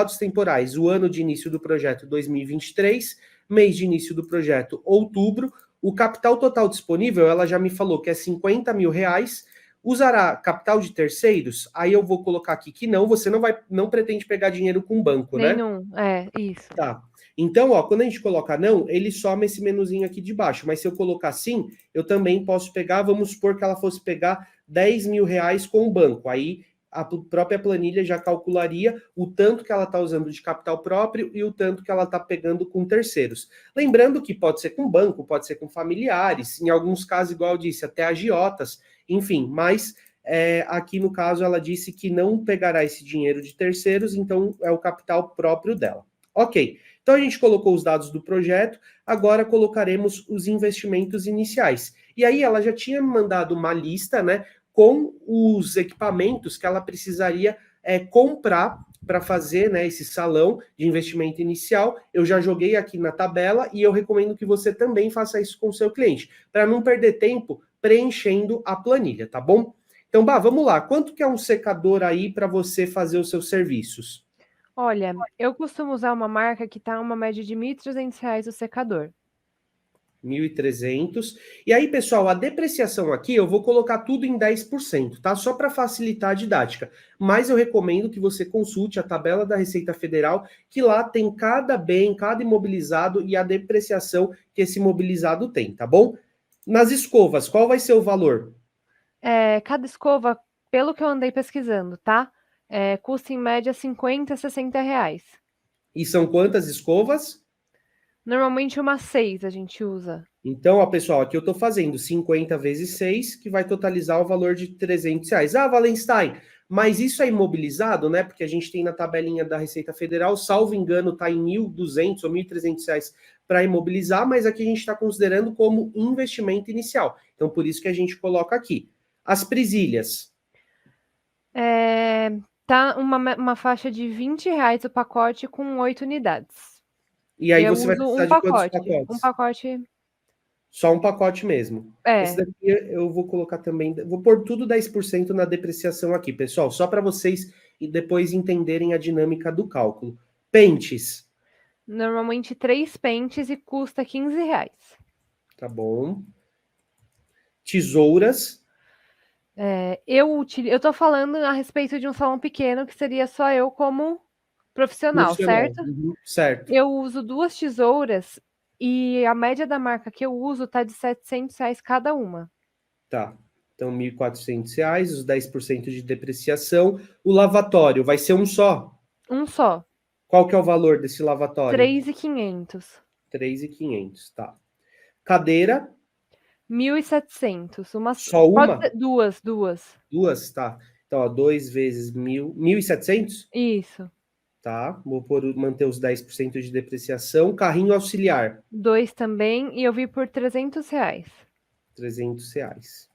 dados temporais, o ano de início do projeto 2023, mês de início do projeto outubro, o capital total disponível, ela já me falou que é 50 mil reais, usará capital de terceiros? Aí eu vou colocar aqui que não, você não pretende pegar dinheiro com banco, né? Nenhum, isso. Tá. Então, ó, quando a gente coloca não, ele soma esse menuzinho aqui de baixo. Mas se eu colocar sim, eu também posso pegar, vamos supor que ela fosse pegar 10 mil reais com o banco. Aí a própria planilha já calcularia o tanto que ela está usando de capital próprio e o tanto que ela está pegando com terceiros. Lembrando que pode ser com banco, pode ser com familiares, em alguns casos, igual eu disse, até agiotas, enfim, mas aqui no caso ela disse que não pegará esse dinheiro de terceiros, então é o capital próprio dela. Ok, então a gente colocou os dados do projeto, agora colocaremos os investimentos iniciais. E aí ela já tinha me mandado uma lista, né, com os equipamentos que ela precisaria comprar para fazer, né, esse salão de investimento inicial. Eu já joguei aqui na tabela e eu recomendo que você também faça isso com o seu cliente, para não perder tempo preenchendo a planilha, tá bom? Então, vamos lá. Quanto que é um secador aí para você fazer os seus serviços? Olha, eu costumo usar uma marca que tá uma média de R$ 1.300 o secador. 1.300. E aí, pessoal, a depreciação aqui eu vou colocar tudo em 10%, tá? Só para facilitar a didática. Mas eu recomendo que você consulte a tabela da Receita Federal, que lá tem cada bem, cada imobilizado e a depreciação que esse imobilizado tem, tá bom? Nas escovas, qual vai ser o valor? Cada escova, pelo que eu andei pesquisando, tá? Custa em média R$ 50, R$ 60. E são quantas escovas? Normalmente umas 6 a gente usa. Então, ó, pessoal, aqui eu estou fazendo 50 vezes 6, que vai totalizar o valor de R$ 300. Ah, Valenstein, mas isso é imobilizado, né? Porque a gente tem na tabelinha da Receita Federal, salvo engano, está em R$ 1.200 ou R$ 1.300 para imobilizar, mas aqui a gente está considerando como investimento inicial. Então, por isso que a gente coloca aqui. As presilhas. Tá uma faixa de R$ 20 o pacote com 8 unidades. E aí Eu você vai uso precisar um de quantos pacote. Um pacotes? pacote. Só um pacote mesmo. Esse daqui eu vou colocar também, vou pôr tudo 10% na depreciação aqui, pessoal, só para vocês e depois entenderem a dinâmica do cálculo. Pentes, Normalmente 3 pentes e custa R$ 15. tá bom. Tesouras, Eu tô falando a respeito de um salão pequeno, que seria só eu como profissional, profissional, certo? certo. Eu uso 2 tesouras e a média da marca que eu uso tá de R$ 700 cada uma. Tá. Então, R$ 1.400, os 10% de depreciação. O lavatório vai ser um só? Um só, Qual que é o valor desse lavatório? 3.500. 3.500, tá. Cadeira, 1.700, só pode uma? ser duas. Duas, tá. Então, ó, 2 vezes 1.000, 1.700? Isso, Tá? Vou manter os 10% de depreciação. Carrinho auxiliar, 2 também e eu vi por R$ 300. R$ 300.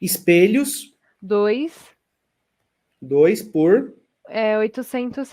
Espelhos, 2, 2 por. R$ 800.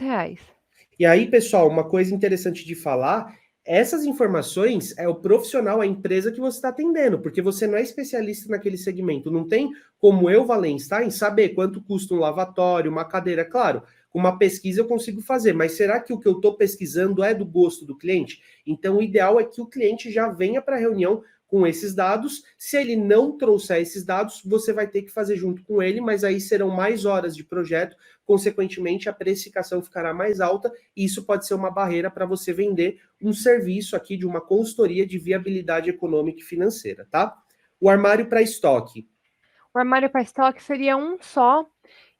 E aí, pessoal, uma coisa interessante de falar, essas informações é o profissional, a empresa que você está atendendo, porque você não é especialista naquele segmento. Não tem como eu, Valenstein, saber quanto custa um lavatório, uma cadeira. Claro, com uma pesquisa eu consigo fazer, mas será que o que eu estou pesquisando é do gosto do cliente? Então, o ideal é que o cliente já venha para a reunião com esses dados. Se ele não trouxer esses dados, você vai ter que fazer junto com ele, mas aí serão mais horas de projeto, consequentemente, a precificação ficará mais alta e isso pode ser uma barreira para você vender um serviço aqui de uma consultoria de viabilidade econômica e financeira, tá? O armário para estoque. O armário para estoque seria um só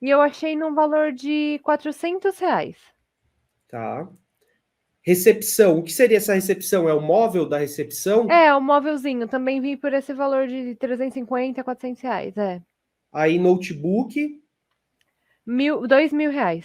e eu achei num valor de R$ 400. Tá. Recepção. O que seria essa recepção? É o móvel da recepção? O móvelzinho, também vi por esse valor de 350 R$ 400, Aí notebook, R$ 2.000.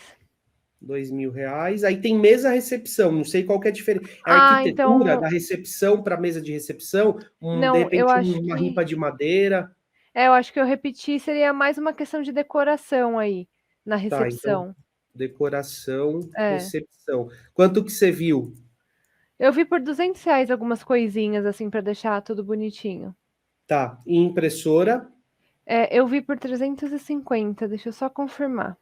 R$ 2.000. Aí tem mesa recepção. Não sei qual que é a diferença. É a arquitetura Então, da recepção para mesa de recepção? De não, eu repente acho uma ripa que de madeira. eu acho que eu repeti, seria mais uma questão de decoração aí, na Tá, então recepção. decoração, É. recepção. Quanto que você viu? Eu vi por R$ 200 algumas coisinhas, assim, para deixar tudo bonitinho. Tá. E impressora? Eu vi por 350, deixa eu só confirmar.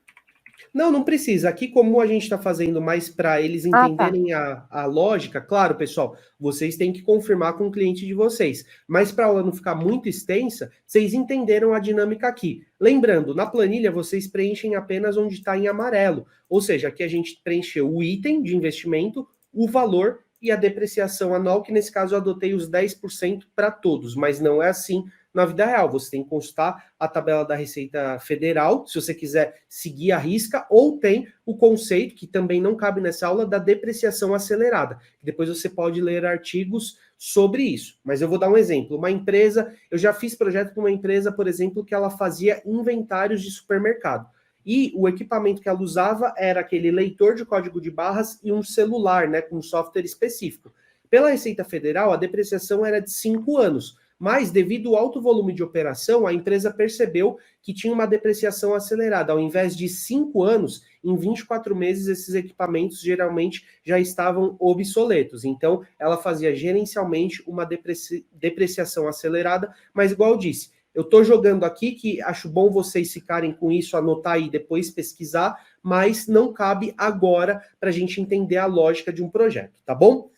Não, não precisa. Aqui, como a gente está fazendo mais para eles Ah, tá. entenderem a lógica, claro, pessoal, vocês têm que confirmar com o cliente de vocês. Mas para ela não ficar muito extensa, vocês entenderam a dinâmica aqui. Lembrando, na planilha vocês preenchem apenas onde está em amarelo. Ou seja, aqui a gente preencheu o item de investimento, o valor e a depreciação anual, que nesse caso eu adotei os 10% para todos, mas não é assim na vida real. Você tem que consultar a tabela da Receita Federal, se você quiser seguir a risca, ou tem o conceito, que também não cabe nessa aula, da depreciação acelerada. Depois você pode ler artigos sobre isso. Mas eu vou dar um exemplo. Uma empresa, eu já fiz projeto com uma empresa, por exemplo, que ela fazia inventários de supermercado. E o equipamento que ela usava era aquele leitor de código de barras e um celular, né, com um software específico. Pela Receita Federal, a depreciação era de 5 anos. Mas, devido ao alto volume de operação, a empresa percebeu que tinha uma depreciação acelerada. Ao invés de 5 anos, em 24 meses, esses equipamentos geralmente já estavam obsoletos. Então, ela fazia gerencialmente uma depreciação acelerada, mas, igual eu disse, eu estou jogando aqui, que acho bom vocês ficarem com isso, anotar e depois pesquisar, mas não cabe agora para a gente entender a lógica de um projeto, tá bom?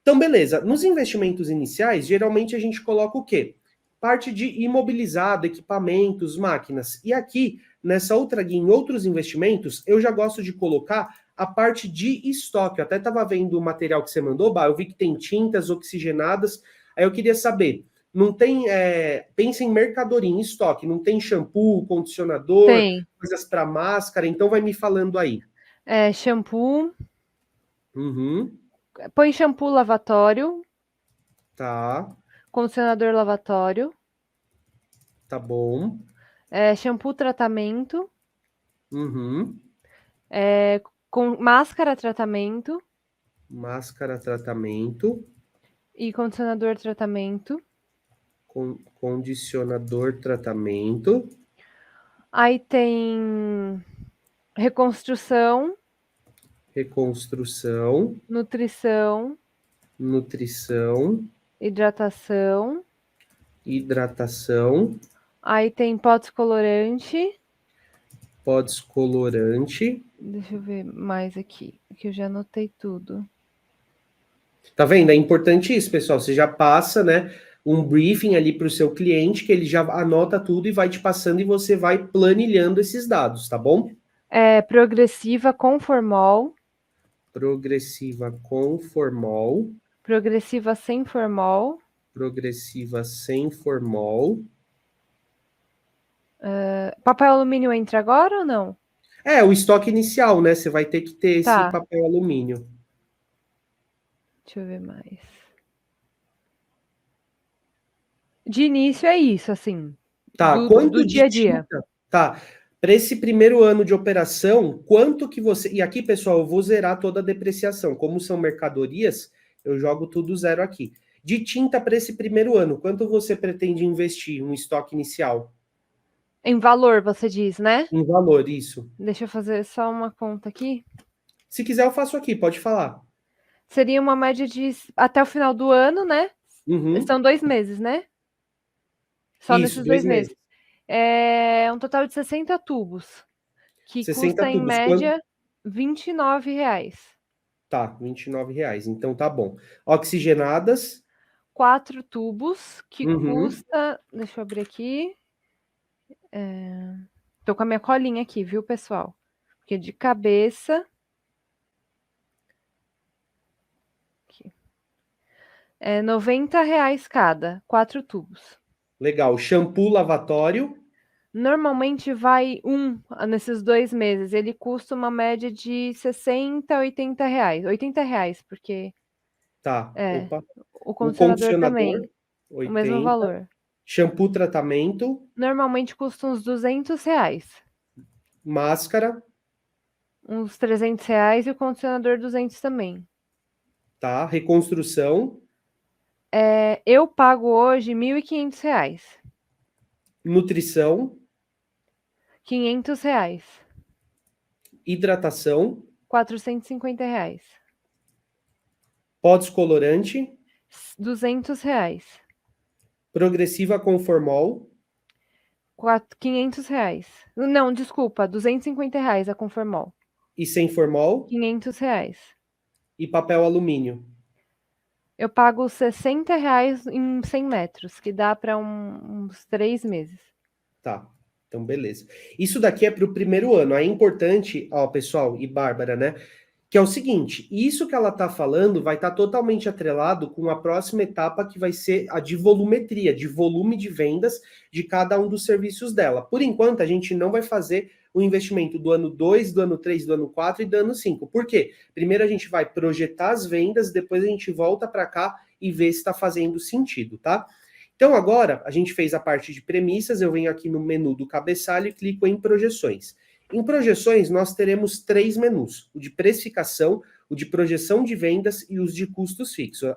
Então, beleza. Nos investimentos iniciais, geralmente a gente coloca o quê? Parte de imobilizado, equipamentos, máquinas. E aqui, nessa outra guia, em outros investimentos, eu já gosto de colocar a parte de estoque. Eu até estava vendo o material que você mandou, Bah, eu vi que tem tintas oxigenadas. Aí eu queria saber, não tem, pensa em mercadoria, em estoque, não tem shampoo, condicionador, Tem. coisas para máscara, então vai me falando aí. Shampoo. Uhum, Põe shampoo lavatório, tá, condicionador lavatório, tá bom. shampoo tratamento, Uhum. com máscara tratamento Máscara tratamento, e condicionador tratamento. condicionador tratamento, Aí tem reconstrução, reconstrução, nutrição, nutrição, hidratação. hidratação, Aí tem pó descolorante. pó descolorante. Deixa eu ver mais aqui, que eu já anotei tudo. Tá vendo? É importante isso, pessoal. Você já passa, né, um briefing ali para o seu cliente, que ele já anota tudo e vai te passando e você vai planilhando esses dados, tá bom? Progressiva com formol, Progressiva com formol, progressiva sem formol, progressiva sem formol. papel alumínio entra agora ou não? O estoque inicial, né? Você vai ter que ter esse Tá, papel alumínio. deixa eu ver mais. De início é isso, assim, Tá, do quanto de dia a dia. tinta? Tá. Para esse primeiro ano de operação, quanto que você. E aqui, pessoal, eu vou zerar toda a depreciação. Como são mercadorias, eu jogo tudo zero aqui. De tinta para esse primeiro ano, quanto você pretende investir um estoque inicial? Em valor, você diz, né? Em valor, isso. Deixa eu fazer só uma conta aqui. Se quiser, eu faço aqui, pode falar. Seria uma média de até o final do ano, né? Uhum. São 2 meses, né? Só Isso, nesses 2 2 meses. meses. É um total de 60 tubos, que 60 custa em tubos. Quanto? média R$ 29. Tá, R$ 29. Então tá bom. Oxigenadas. 4 tubos, que Uhum. custa. Deixa eu abrir aqui. Tô com a minha colinha aqui, viu, pessoal? Porque de cabeça. Aqui, R$ 90 cada, 4 tubos. Legal. Shampoo lavatório. Normalmente vai nesses 2 meses. Ele custa uma média de 60 a R$ 80. R$ 80, porque Tá. é, Opa. o O condicionador condicionador, também, o mesmo 80. valor. Shampoo tratamento. Normalmente custa uns R$ 200, Máscara. uns R$ 300 e o condicionador 200 também. Tá. Reconstrução. Eu pago hoje R$ 1.500, Nutrição. R$ 500, Hidratação. R$ 450, Pó descolorante. R$ 200, Progressiva com formol. R$ 500. Não, desculpa, R$ 250 a Conformol. E sem formol? R$ 500. E papel alumínio? Eu pago R$ 60 em 100 metros, que dá para uns 3 meses. Tá, então beleza. Isso daqui é para o primeiro ano. Aí é importante, ó, pessoal, e Bárbara, né? Que é o seguinte, isso que ela está falando vai estar totalmente atrelado com a próxima etapa que vai ser a de volumetria, de volume de vendas de cada um dos serviços dela. Por enquanto, a gente não vai fazer o investimento do ano 2, do ano 3, do ano 4 e do ano 5. Por quê? Primeiro a gente vai projetar as vendas, depois a gente volta para cá e vê se está fazendo sentido, tá? Então agora a gente fez a parte de premissas, eu venho aqui no menu do cabeçalho e clico em projeções. Em projeções, nós teremos 3 menus: o de precificação, o de projeção de vendas e os de custos fixos.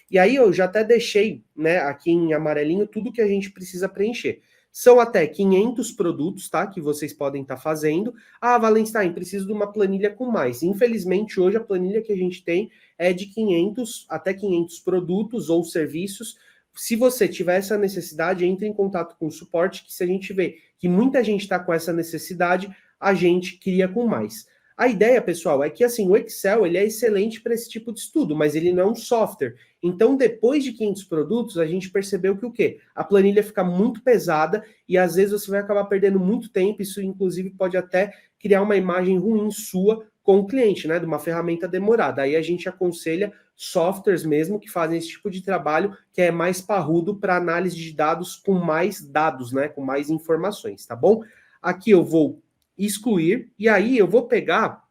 E aí eu já até deixei, né, aqui em amarelinho tudo que a gente precisa preencher. São até 500 produtos, tá, que vocês podem estar fazendo. Ah, Valenstein, preciso de uma planilha com mais. Infelizmente, hoje a planilha que a gente tem é de 500 até 500 produtos ou serviços. Se você tiver essa necessidade, entre em contato com o suporte, que se a gente vê que muita gente está com essa necessidade, a gente cria com mais. A ideia, pessoal, é que assim, o Excel ele é excelente para esse tipo de estudo, mas ele não é um software. Então, depois de 500 produtos, a gente percebeu que o quê? A planilha fica muito pesada e às vezes você vai acabar perdendo muito tempo. Isso, inclusive, pode até criar uma imagem ruim sua com o cliente, né? De uma ferramenta demorada. Aí a gente aconselha softwares mesmo que fazem esse tipo de trabalho, que é mais parrudo para análise de dados com mais dados, né? Com mais informações, tá bom? Aqui eu vou excluir, e aí eu vou pegar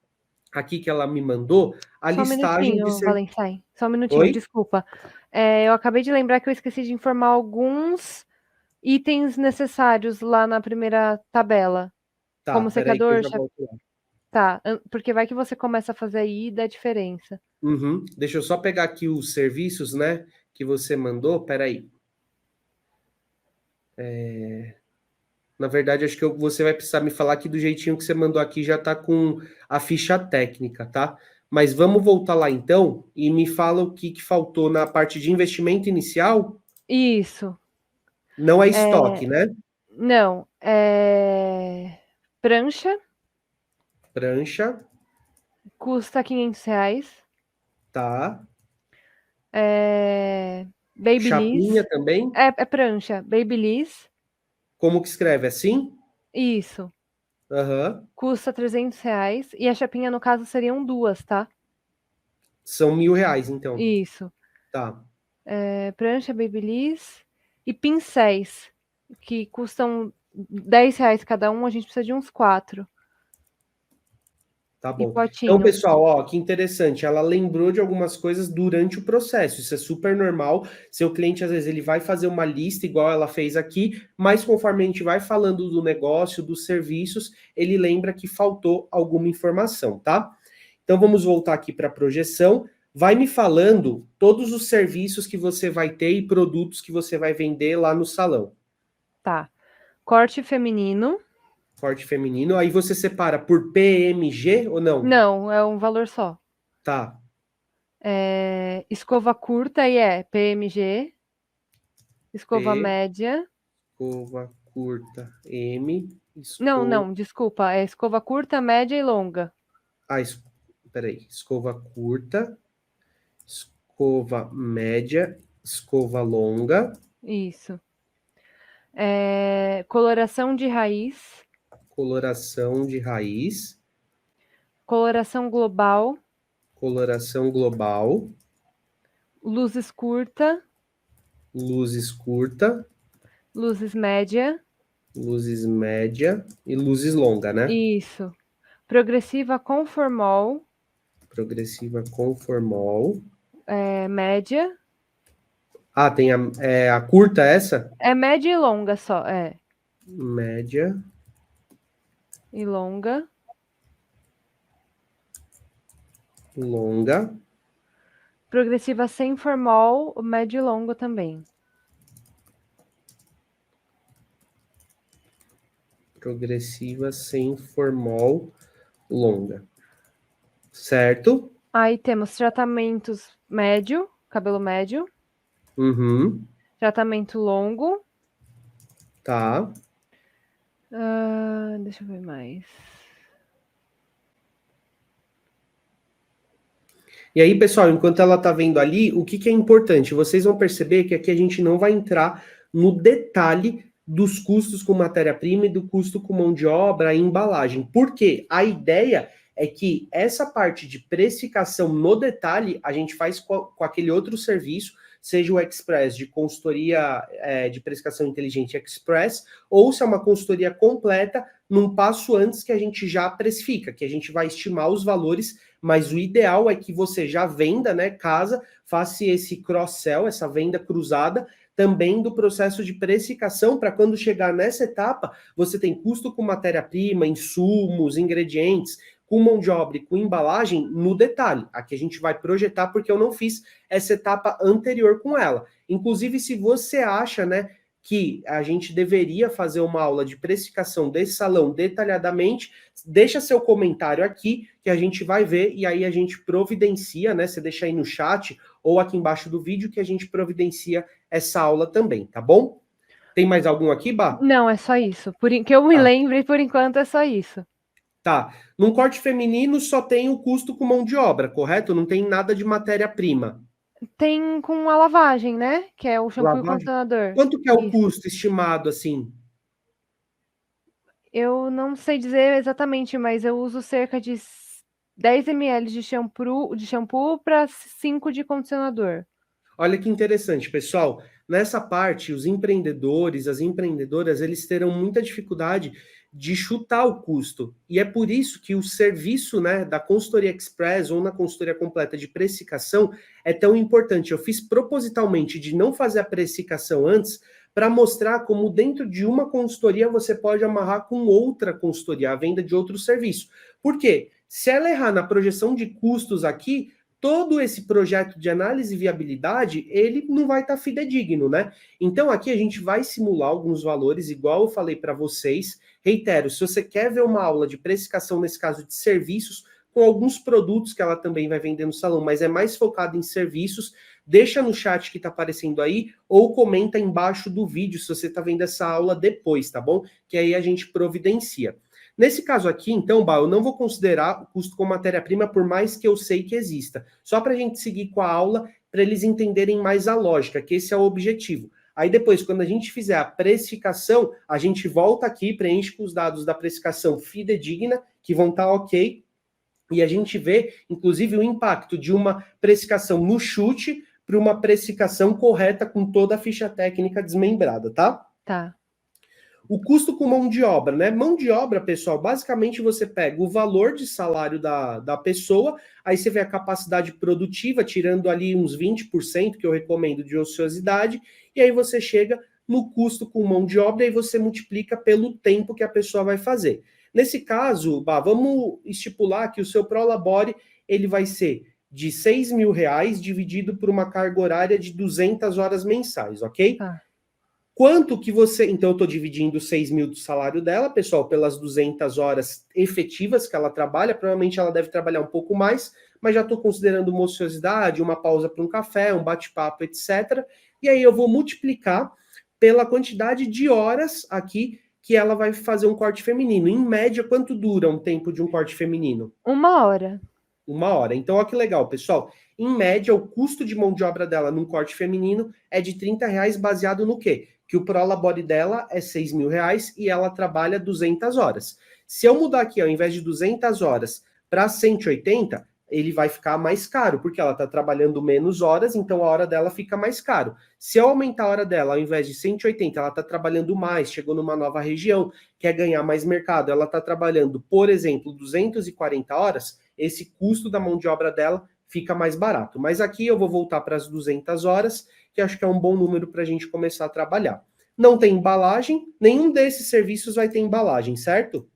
aqui que ela me mandou a Só um listagem de minutinho, ser. Valentim. Só um minutinho, Oi? desculpa. Eu acabei de lembrar que eu esqueci de informar alguns itens necessários lá na primeira tabela. Tá, Como peraí que eu secador, já volto lá. tá. Porque vai que você começa a fazer aí e dá diferença. Uhum. Deixa eu só pegar aqui os serviços, né, que você mandou. Peraí. Na verdade, acho que você vai precisar me falar que do jeitinho que você mandou aqui já tá com a ficha técnica, tá? Mas vamos voltar lá então e me fala o que faltou na parte de investimento inicial. Isso. Não é estoque, né? Não, prancha, Prancha, custa R$ 500. tá. Babyliss, Chapinha também. é prancha, Babyliss, Como que escreve? Assim? isso, Aham. custa R$ 300. E a chapinha, no caso, seriam duas, tá? São R$ 1.000, então. Isso. Tá, Prancha, Babyliss e pincéis, que custam R$ 10 cada um, a gente precisa de uns 4. tá E bom. Então, potinho. pessoal, ó, que interessante. Ela lembrou de algumas coisas durante o processo. Isso é super normal. Seu cliente, às vezes, ele vai fazer uma lista, igual ela fez aqui, mas conforme a gente vai falando do negócio, dos serviços, ele lembra que faltou alguma informação, tá? Então, vamos voltar aqui para a projeção. Vai me falando todos os serviços que você vai ter e produtos que você vai vender lá no salão. Tá. Corte feminino. Corte feminino. Aí você separa por PMG ou não? Não, é um valor só. Tá. Escova curta e PMG. Escova P, média. escova curta, M, Não, escova. não, desculpa. É escova curta, média e longa. Ah, peraí. Escova curta, escova média, escova longa, Isso. Coloração de raiz. coloração de raiz, Coloração global. coloração global, Luzes curta. luzes curta, Luzes média. luzes média e luzes longa, né? Isso. Progressiva com formol. Progressiva com formol. Média. Ah, tem a curta essa? É média e longa só. Média, E longa. longa. Progressiva sem formol, médio e longo também. Progressiva sem formol longa. Certo? Aí temos tratamentos médio, cabelo médio. Uhum. Tratamento longo. Tá. Deixa eu ver mais. E aí, pessoal, enquanto ela tá vendo ali, o que é importante? Vocês vão perceber que aqui a gente não vai entrar no detalhe dos custos com matéria-prima e do custo com mão de obra e embalagem. Por quê? A ideia é que essa parte de precificação no detalhe a gente faz com aquele outro serviço, seja o Express de consultoria de precificação inteligente Express, ou se é uma consultoria completa, num passo antes que a gente já precifica, que a gente vai estimar os valores, mas o ideal é que você já venda, né, casa, faça esse cross-sell, essa venda cruzada, também do processo de precificação, para quando chegar nessa etapa, você tem custo com matéria-prima, insumos, ingredientes, com mão de obra e com embalagem no detalhe. Aqui a gente vai projetar porque eu não fiz essa etapa anterior com ela. Inclusive, se você acha, né, que a gente deveria fazer uma aula de precificação desse salão detalhadamente, deixa seu comentário aqui que a gente vai ver e aí a gente providencia, né? Você deixa aí no chat ou aqui embaixo do vídeo que a gente providencia essa aula também, tá bom? Tem mais algum aqui, Bah? Não, é só isso. Que eu me Tá. lembre, por enquanto, é só isso. Tá. Num corte feminino só tem o custo com mão de obra, correto? Não tem nada de matéria-prima. Tem com a lavagem, né? Que é o shampoo e o Lavagem. condicionador. Quanto que é o Isso. custo estimado assim? Eu não sei dizer exatamente, mas eu uso cerca de 10 ml de shampoo para 5 de condicionador. Olha que interessante, pessoal. Nessa parte, os empreendedores, as empreendedoras, eles terão muita dificuldade de chutar o custo. E é por isso que o serviço, né, da consultoria express ou na consultoria completa de precificação é tão importante. Eu fiz propositalmente de não fazer a precificação antes para mostrar como dentro de uma consultoria você pode amarrar com outra consultoria, a venda de outro serviço. Por quê? Se ela errar na projeção de custos aqui, todo esse projeto de análise e viabilidade, ele não vai estar fidedigno, né? Então aqui a gente vai simular alguns valores, igual eu falei para vocês. Reitero, se você quer ver uma aula de precificação, nesse caso de serviços, com alguns produtos que ela também vai vender no salão, mas é mais focado em serviços, deixa no chat que está aparecendo aí, ou comenta embaixo do vídeo se você está vendo essa aula depois, tá bom? Que aí a gente providencia. Nesse caso aqui, então, Bah, eu não vou considerar o custo com matéria-prima, por mais que eu sei que exista. Só para a gente seguir com a aula, para eles entenderem mais a lógica, que esse é o objetivo. Aí depois, quando a gente fizer a precificação, a gente volta aqui, preenche com os dados da precificação fidedigna, que vão estar ok, e a gente vê, inclusive, o impacto de uma precificação no chute para uma precificação correta com toda a ficha técnica desmembrada, tá? Tá. O custo com mão de obra, né? Mão de obra, pessoal, basicamente você pega o valor de salário da pessoa, aí você vê a capacidade produtiva, tirando ali uns 20%, que eu recomendo, de ociosidade, e aí você chega no custo com mão de obra e você multiplica pelo tempo que a pessoa vai fazer. Nesse caso, Bah, vamos estipular que o seu Prolabore ele vai ser de R$ 6.000 dividido por uma carga horária de 200 horas mensais, ok? Tá. Quanto que você... Então, eu estou dividindo 6.000 do salário dela, pessoal, pelas 200 horas efetivas que ela trabalha. Provavelmente ela deve trabalhar um pouco mais, mas já estou considerando uma ociosidade, uma pausa para um café, um bate-papo, etc. E aí eu vou multiplicar pela quantidade de horas aqui que ela vai fazer um corte feminino. Em média, quanto dura um tempo de um corte feminino? 1 hora. 1 hora. Então, olha que legal, pessoal. Em média, o custo de mão de obra dela num corte feminino é de R$ 30 baseado no quê? Que o Prolabore dela é R$ 6.000 e ela trabalha 200 horas. Se eu mudar aqui, ao invés de 200 horas para 180, ele vai ficar mais caro, porque ela está trabalhando menos horas, então a hora dela fica mais caro. Se eu aumentar a hora dela, ao invés de 180, ela está trabalhando mais, chegou numa nova região, quer ganhar mais mercado, ela está trabalhando, por exemplo, 240 horas, esse custo da mão de obra dela fica mais barato. Mas aqui eu vou voltar para as 200 horas, que acho que é um bom número para a gente começar a trabalhar. Não tem embalagem, nenhum desses serviços vai ter embalagem, certo?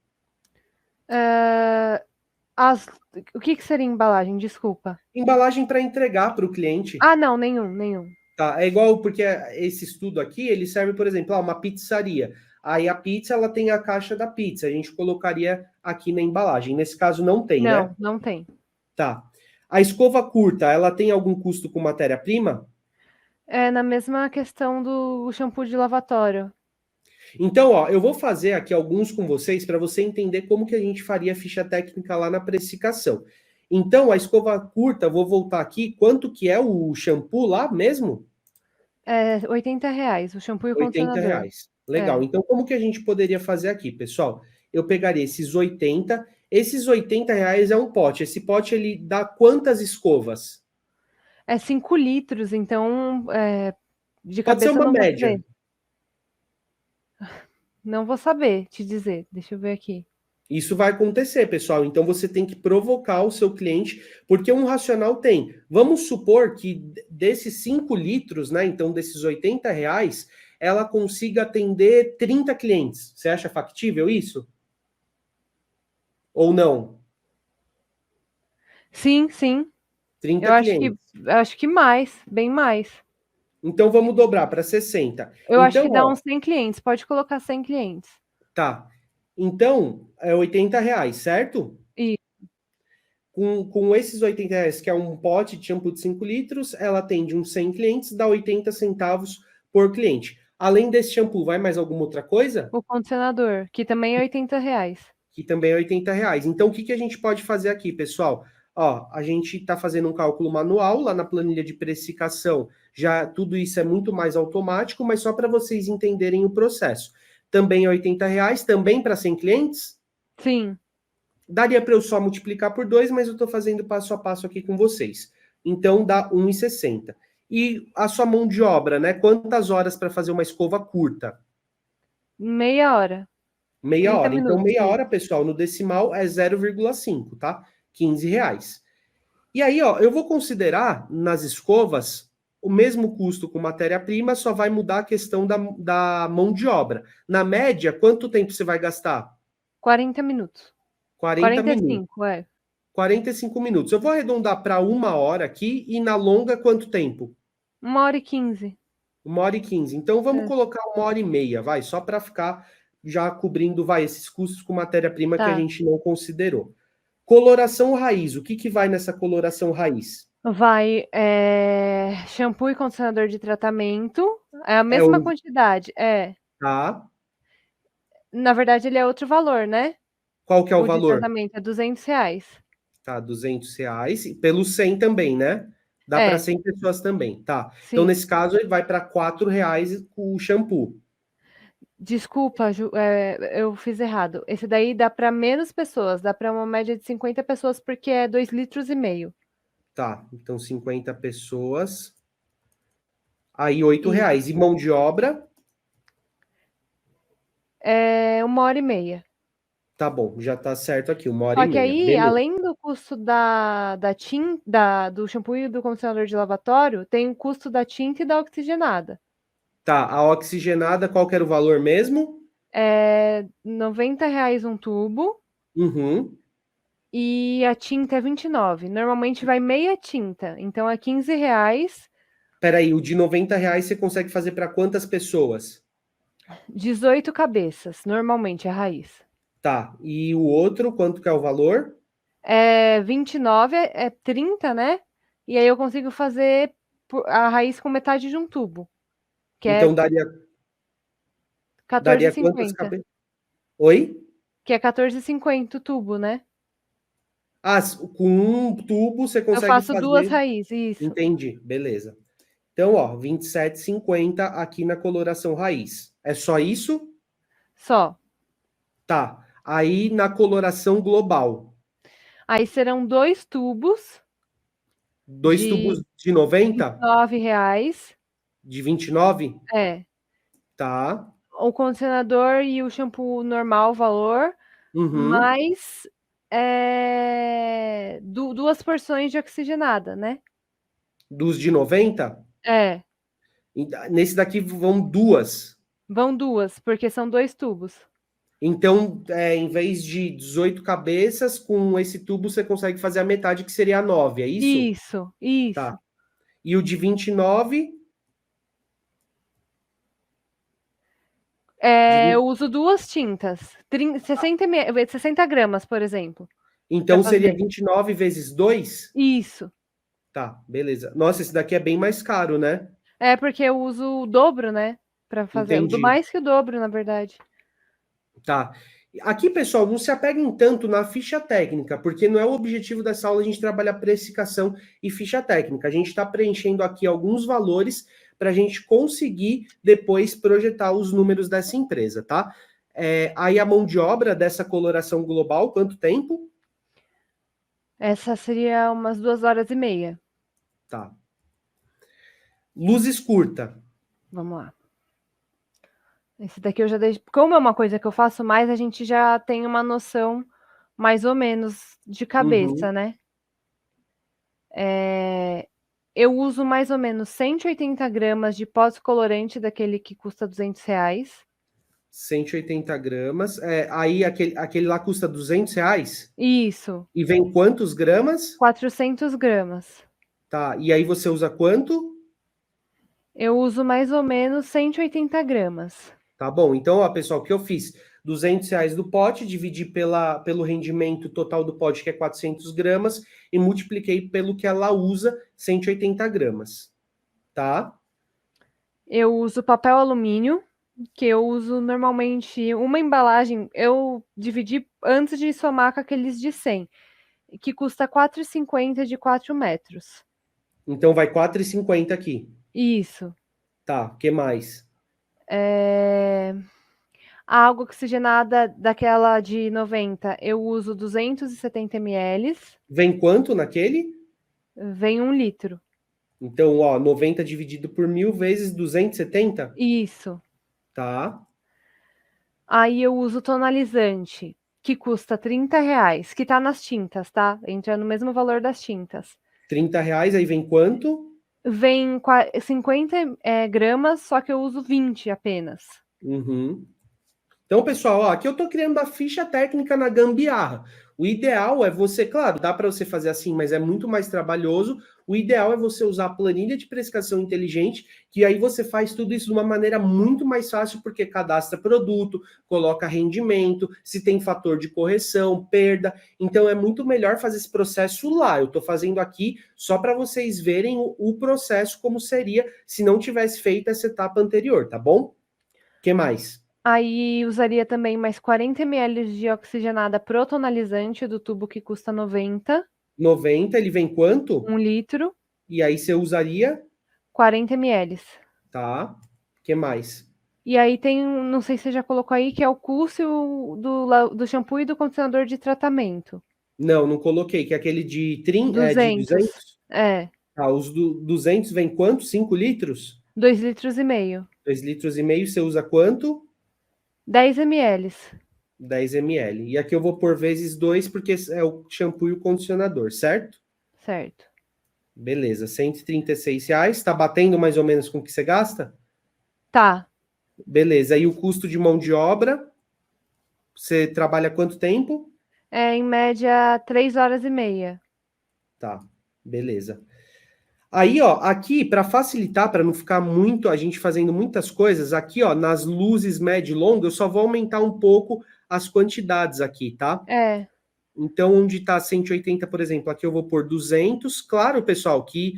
O que seria embalagem? Desculpa. Embalagem para entregar para o cliente. Ah, não, nenhum. Tá, é igual porque esse estudo aqui, ele serve, por exemplo, uma pizzaria. Aí a pizza, ela tem a caixa da pizza, a gente colocaria aqui na embalagem. Nesse caso não tem, né? Não tem. Tá. A escova curta, ela tem algum custo com matéria-prima? É na mesma questão do shampoo de lavatório. Então, ó, eu vou fazer aqui alguns com vocês para você entender como que a gente faria a ficha técnica lá na precificação. Então, a escova curta, vou voltar aqui. Quanto que é o shampoo lá mesmo? É R$ 80, o shampoo e o 80 condicionador. reais. Legal. É. Então, como que a gente poderia fazer aqui, pessoal? Eu pegaria esses 80. Esses 80 reais é um pote. Esse pote, ele dá quantas escovas? É 5 litros, então, de Pode ser cabeça eu uma não vou média. saber. Não vou saber te dizer. Deixa eu ver aqui. Isso vai acontecer, pessoal. Então você tem que provocar o seu cliente, porque um racional tem. Vamos supor que desses 5 litros, né? Então, desses 80 reais, ela consiga atender 30 clientes. Você acha factível isso? Ou não? Sim, sim. 30 Eu clientes. acho que mais, bem mais. Então vamos dobrar para 60. Eu acho Então, que dá ó, uns 100 clientes. Pode colocar 100 clientes. tá. Então, é 80 reais, certo? E Com esses 80 reais, que é um pote de shampoo de 5 litros, ela atende uns 100 clientes, dá 80 centavos por cliente. Além desse shampoo, vai mais alguma outra coisa? o condicionador, que também é R$ 80. Que também é 80 reais. Então, o que que a gente pode fazer aqui, pessoal? Ó, a gente está fazendo um cálculo manual lá na planilha de precificação. Já tudo isso é muito mais automático, mas só para vocês entenderem o processo. Também é 80 reais, também para 100 clientes? Sim. Daria para eu só multiplicar por 2, mas eu estou fazendo passo a passo aqui com vocês. Então dá 1,60. E a sua mão de obra, né? Quantas horas para fazer uma escova curta? Meia hora. Meia 30 hora. Então, minutos, meia isso. hora, pessoal, no decimal é 0,5, tá? 15 reais. E aí, ó, eu vou considerar nas escovas o mesmo custo com matéria-prima, só vai mudar a questão da mão de obra. Na média, quanto tempo você vai gastar? 40 minutos. 40 minutos. 45, é. 45 minutos. Eu vou arredondar para 1 hora aqui e na longa quanto tempo? 1h15. 1 hora e 15. Então vamos É. colocar 1 hora e meia, vai, só para ficar já cobrindo, vai, esses custos com matéria-prima que a Tá. gente não considerou. Coloração raiz, o que que vai nessa coloração raiz? Vai, shampoo e condicionador de tratamento, é a É mesma o, quantidade, é. tá? Na verdade, ele é outro valor, né? Qual que é o O de valor? tratamento é R$ 200. Tá, 200 reais, e pelo 100 também, né? Dá para É, 100 pessoas também, tá? Então, sim. nesse caso, ele vai para 4 reais o shampoo. Desculpa, eu fiz errado. Esse daí dá para menos pessoas, dá para uma média de 50 pessoas, porque é 2,5 litros. Tá, então 50 pessoas. Aí, 8 E reais. E mão de obra, é 1h30. tá bom, já tá certo aqui, uma hora Só e que meia. aí, Beleza. além do custo do shampoo e do condicionador de lavatório, tem o custo da tinta e da oxigenada. Tá, a oxigenada, qual que era o valor mesmo? É R$ 90 um tubo Uhum. e a tinta é 29. Normalmente vai meia tinta, então é R$ 15, Peraí, o de 90 reais você consegue fazer para quantas pessoas? 18 cabeças, normalmente é a raiz. Tá, e o outro, quanto que é o valor? 29 é 30, né? E aí eu consigo fazer a raiz com metade de um tubo, que é Então daria quantas 14,50. cabeças? Oi? Que é 14,50 o tubo, né? Ah, com um tubo você Eu consegue faço 2 fazer. raízes, isso. Entendi, beleza. Então, ó, 27,50 aqui na coloração raiz. É só isso? Só. Tá. Aí na coloração global, Aí serão 2 tubos dois de tubos de R$ 90, 29. de 29, É. tá? O condicionador e o shampoo normal, valor, Uhum. mais, 2 porções de oxigenada, né? Dos de 90, É, nesse daqui vão duas. vão 2, porque são 2 tubos. Então, em vez de 18 cabeças, com esse tubo você consegue fazer a metade, que seria a 9, é isso? Isso, isso. Tá. E o de 29, de Eu 20, uso 2 tintas, 60 gramas, por exemplo, para então seria fazer. 29 vezes 2. Isso. Tá, beleza. Nossa, esse daqui é bem mais caro, né? É porque eu uso o dobro, né? para fazer, do Entendi. mais que o dobro, na verdade. Tá. Aqui, pessoal, não se apeguem tanto na ficha técnica, porque não é o objetivo dessa aula a gente trabalhar precificação e ficha técnica. A gente está preenchendo aqui alguns valores para a gente conseguir depois projetar os números dessa empresa, tá? Aí a mão de obra dessa coloração global, quanto tempo? Essa seria umas 2 horas e meia. Tá. Luzes curta. Vamos lá. Esse daqui eu já deixo. Como é uma coisa que eu faço mais, a gente já tem uma noção mais ou menos de cabeça, Uhum. né? Eu uso mais ou menos 180 gramas de pó descolorante daquele que custa R$ 200. 180 gramas. Aí aquele lá custa R$ 200? Isso, E vem quantos gramas? 400 gramas. Tá. E aí você usa quanto? Eu uso mais ou menos 180 gramas. Tá bom? Então, ó, pessoal, o que eu fiz? R$ 200 do pote, dividi pelo rendimento total do pote, que é 400 gramas, e multipliquei pelo que ela usa, 180 gramas. Tá? Eu uso papel alumínio, que eu uso normalmente uma embalagem. Eu dividi antes de somar com aqueles de 100, que custa R$ 4,50 de 4 metros. Então vai 4,50 aqui. Isso. Tá, o que mais? A água oxigenada daquela de 90, eu uso 270 ml, Vem quanto naquele? vem 1 litro. Então, ó, 90 dividido por 1.000 vezes 270. Isso. Tá? Aí eu uso tonalizante, que custa R$ 30, que tá nas tintas, tá? Entra no mesmo valor das tintas. R$ 30, aí vem quanto? Vem 50 gramas, só que eu uso 20 apenas. Uhum. Então, pessoal, ó, aqui eu estou criando a ficha técnica na gambiarra. O ideal é você, claro, dá para você fazer assim, mas é muito mais trabalhoso. O ideal é você usar a planilha de precificação inteligente, que aí você faz tudo isso de uma maneira muito mais fácil, porque cadastra produto, coloca rendimento, se tem fator de correção, perda. Então é muito melhor fazer esse processo lá. Eu estou fazendo aqui só para vocês verem o processo como seria se não tivesse feito essa etapa anterior, tá bom? O que mais? Aí usaria também mais 40 ml de oxigenada protonalizante do tubo que custa 90, 90, ele vem quanto? 1 litro, E aí você usaria, 40 ml. tá? O que mais? E aí tem, não sei se você já colocou aí, que é o cúcio do shampoo e do condicionador de tratamento. Não, não coloquei, que é aquele de 200. 200. É, Tá, os 200 vem quanto? 5 litros? 2,5 litros. 2,5 litros, você usa quanto? 10 ml. 10 ml. E aqui eu vou por vezes 2, porque é o shampoo e o condicionador, certo? Certo. Beleza, R$ 136. Tá batendo mais ou menos com o que você gasta? Tá. Beleza, e o custo de mão de obra? Você trabalha quanto tempo? Em média, 3 horas e meia. Tá, beleza. Aí, ó, aqui para facilitar, para não ficar muito a gente fazendo muitas coisas, aqui, ó, nas luzes médio e longa, eu só vou aumentar um pouco as quantidades aqui, tá? É. Então, onde tá 180, por exemplo, aqui eu vou pôr 200. Claro, pessoal, que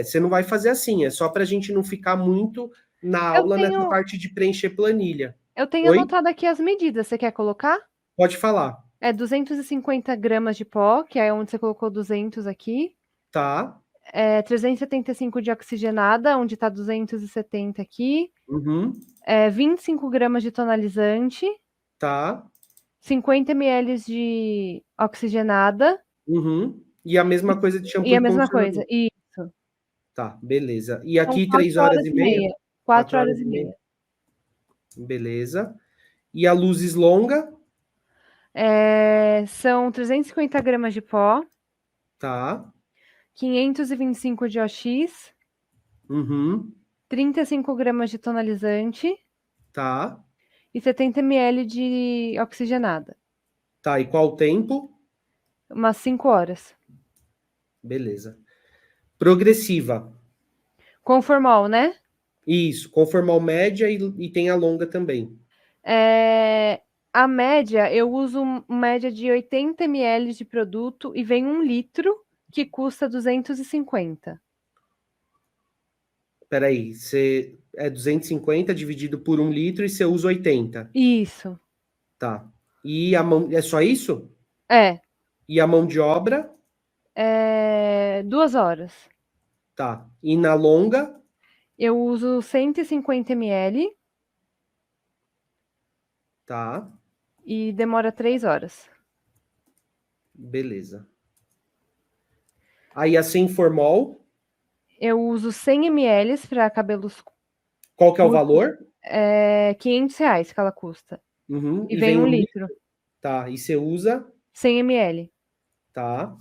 você não vai fazer assim, é só para a gente não ficar muito na Eu aula nessa tenho, parte de preencher planilha. eu tenho Oi? anotado aqui as medidas. Você quer colocar? Pode falar. É 250 gramas de pó, que é onde você colocou 200 aqui. Tá. 375 de oxigenada, onde está 270 aqui. Uhum. 25 gramas de tonalizante. Tá. 50 ml de oxigenada. Uhum. E a mesma coisa de E shampoo a e mesma coisa. condicionador. Isso. Tá, beleza. E São aqui 3 4 horas horas e e meia? meia. 4 4 horas horas e e meia. meia. Beleza. E a luzes longa? São 350 gramas de pó. Tá. 525 de OX. Uhum. 35 gramas de tonalizante. Tá. E 70 ml de oxigenada. Tá. E qual o tempo? Umas 5 horas. Beleza. Progressiva. Conformol, né? Isso. Conformal média e tem a longa também. A média, eu uso média de 80 ml de produto e vem 1 litro, que custa 250. Peraí, você é 250 dividido por 1 litro e você usa 80. Isso. Tá. E a mão. É só isso? É. E a mão de obra? 2 horas. Tá. E na longa? Eu uso 150 ml Tá. e demora 3 horas. Beleza. Aí a sem formol, Eu uso 100 ml para cabelos qual que é o curtos. valor? R$ 500 que ela custa. Uhum. E E vem vem 1 litro. Tá. E você usa? 100 ml. Tá.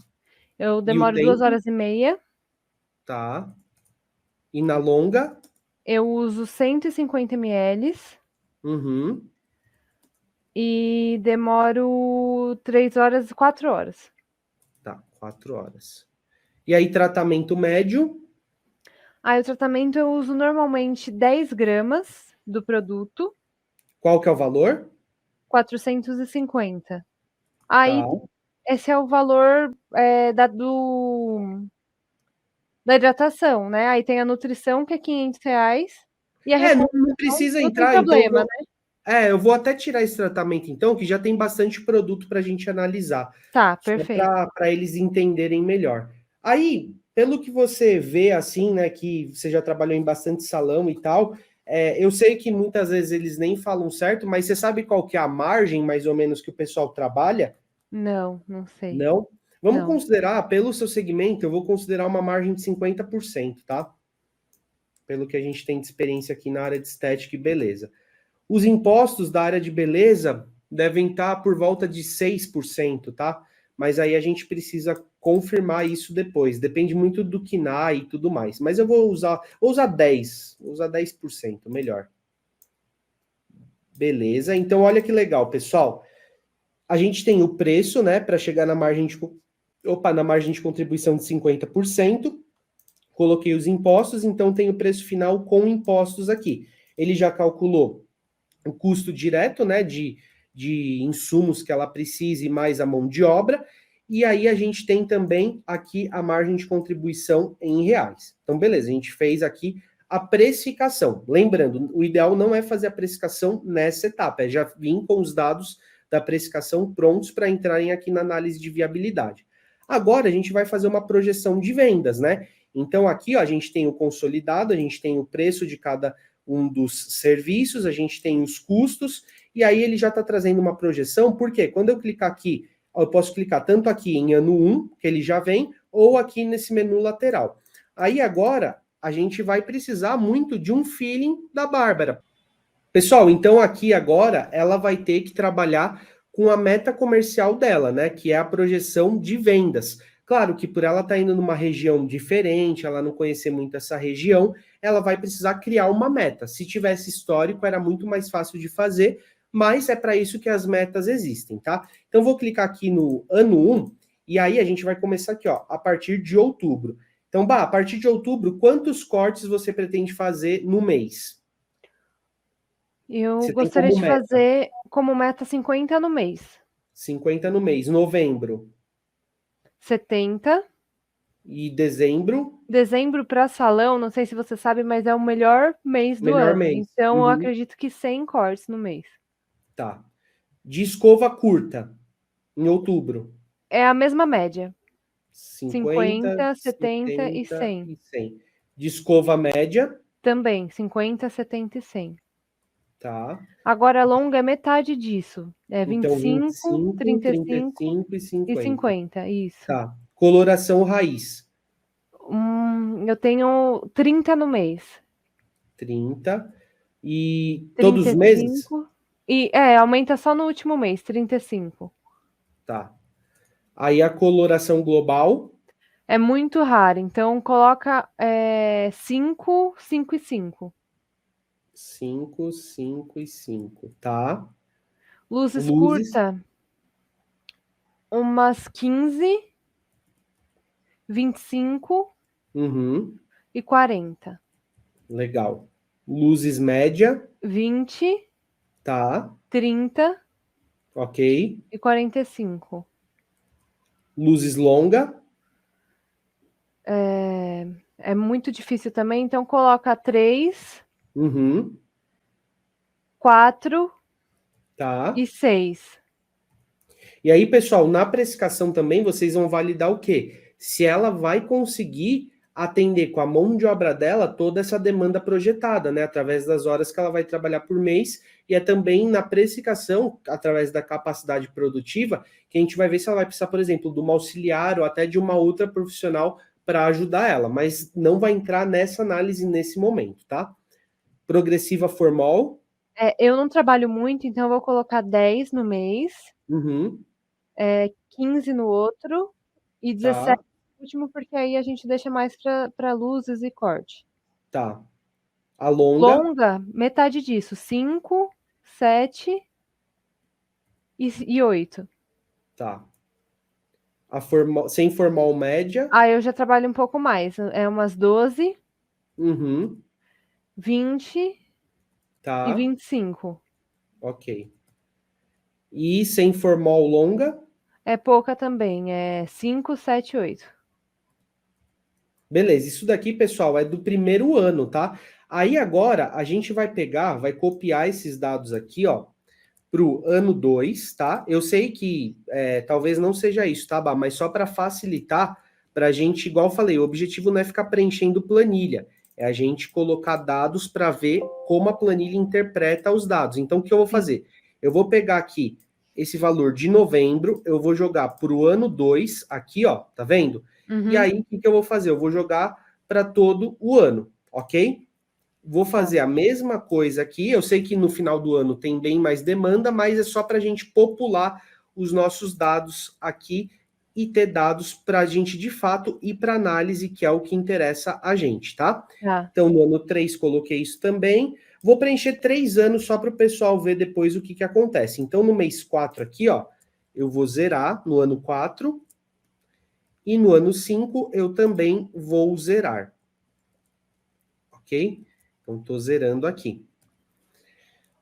Eu E o demoro duas tempo? horas e meia. Tá. E na longa? Eu uso 150 ml Uhum. e demoro 3 horas e 4 horas. Tá. 4 horas. E aí, tratamento médio? Aí o tratamento eu uso normalmente 10 gramas do produto, Qual que é o valor? 450. Tá. Aí esse é o valor da hidratação, né? Aí tem a nutrição, que é R$ 500, e a Não, reposição não precisa não tem entrar, então problema, né? eu vou até tirar esse tratamento, então, que já tem bastante produto para a gente analisar, Tá, só perfeito. para eles entenderem melhor. Aí, pelo que você vê, assim, né, que você já trabalhou em bastante salão e tal, eu sei que muitas vezes eles nem falam certo, mas você sabe qual que é a margem, mais ou menos, que o pessoal trabalha? Não, não sei. Não? Vamos Não. considerar, pelo seu segmento, eu vou considerar uma margem de 50%, tá? Pelo que a gente tem de experiência aqui na área de estética e beleza. Os impostos da área de beleza devem estar por volta de 6%, tá? Mas aí a gente precisa confirmar isso depois. Depende muito do KNAI e tudo mais. Mas eu vou usar 10, vou usar 10%, melhor. Beleza, então olha que legal, pessoal. A gente tem o preço, né, para chegar na margem de contribuição de 50%. Coloquei os impostos, então tem o preço final com impostos aqui. Ele já calculou o custo direto, né, de insumos que ela precise, mais a mão de obra, e aí a gente tem também aqui a margem de contribuição em reais. Então, beleza, a gente fez aqui a precificação. Lembrando, o ideal não é fazer a precificação nessa etapa, é já vir com os dados da precificação prontos para entrarem aqui na análise de viabilidade. Agora a gente vai fazer uma projeção de vendas, né? Então aqui ó, a gente tem o consolidado, a gente tem o preço de cada um dos serviços, a gente tem os custos, e aí ele já está trazendo uma projeção, porque quando eu clicar aqui, eu posso clicar tanto aqui em ano 1, que ele já vem, ou aqui nesse menu lateral. Aí agora a gente vai precisar muito de um feeling da Bárbara. Pessoal, então aqui agora ela vai ter que trabalhar com a meta comercial dela, né? Que é a projeção de vendas. Claro que por ela estar indo numa região diferente, ela não conhecer muito essa região, ela vai precisar criar uma meta. Se tivesse histórico, era muito mais fácil de fazer, mas é para isso que as metas existem, tá? Então vou clicar aqui no ano 1 e aí a gente vai começar aqui, ó, a partir de outubro. Então, a partir de outubro, quantos cortes você pretende fazer no mês? Eu Você tem gostaria como de meta fazer como meta 50 no mês. 50 no mês, novembro 70. e dezembro, Dezembro para salão, não sei se você sabe, mas é o melhor mês do melhor ano. mês. Então eu Uhum, acredito que 100 cortes no mês. tá. De escova curta, em outubro, É a mesma média. 50, 50, 70 e 70 100. e 100. De escova média, Também, 50, 70 e 100. tá. Agora a longa é metade disso. É Então 25, 25, 35 35 e e 50. 50, isso. Tá. Coloração raiz, Eu tenho 30 no mês. 30. E todos Trinta os e meses? cinco aumenta só no último mês, 35. Tá. Aí a coloração global, É muito raro, então coloca 5, 5 e 5. 5, 5 e 5, tá. Luzes Luzes, curta, umas 15, 25 uhum. e 40. Legal. Luzes média, 20, tá, 30 ok. e 45. Luzes longa, é muito difícil também, então coloca 3, Uhum. 4 Tá. e 6. E aí, pessoal, na precificação também vocês vão validar o quê? Se ela vai conseguir atender com a mão de obra dela toda essa demanda projetada, né? Através das horas que ela vai trabalhar por mês, e é também na precificação, através da capacidade produtiva, que a gente vai ver se ela vai precisar, por exemplo, de uma auxiliar ou até de uma outra profissional para ajudar ela, mas não vai entrar nessa análise nesse momento, tá? Progressiva formal. Eu não trabalho muito, então eu vou colocar 10 no mês, Uhum, 15 no outro e 17 tá, no último, porque aí a gente deixa mais para luzes e corte. tá. A longa. Longa, metade disso, 5, 7 e 8. Tá. A formal, sem formal média. Aí eu já trabalho um pouco mais, é umas 12, Uhum, 20 e tá. 25. Ok. E sem formal longa. É pouca também, é 5, 7, 8. Beleza, isso daqui, pessoal, é do primeiro ano, tá? Aí agora a gente vai pegar, vai copiar esses dados aqui, ó, para o ano 2, tá? Eu sei que talvez não seja isso, tá, Bá? Mas só para facilitar, para a gente, igual eu falei, o objetivo não é ficar preenchendo planilha, é a gente colocar dados para ver como a planilha interpreta os dados. Então, o que eu vou Sim. fazer? Eu vou pegar aqui esse valor de novembro, eu vou jogar para o ano 2, aqui, ó, tá vendo? E Uhum. aí, o que eu vou fazer? Eu vou jogar para todo o ano, ok? Vou Tá. fazer a mesma coisa aqui. Eu sei que no final do ano tem bem mais demanda, mas é só para a gente popular os nossos dados aqui e ter dados para a gente de fato ir para análise, que é o que interessa a gente, tá? Tá. Então, no ano 3 coloquei isso também. Vou preencher 3 anos só para o pessoal ver depois o que acontece. Então, no mês 4 aqui, ó, eu vou zerar no ano 4 e no ano 5 eu também vou zerar, ok? Então, estou zerando aqui.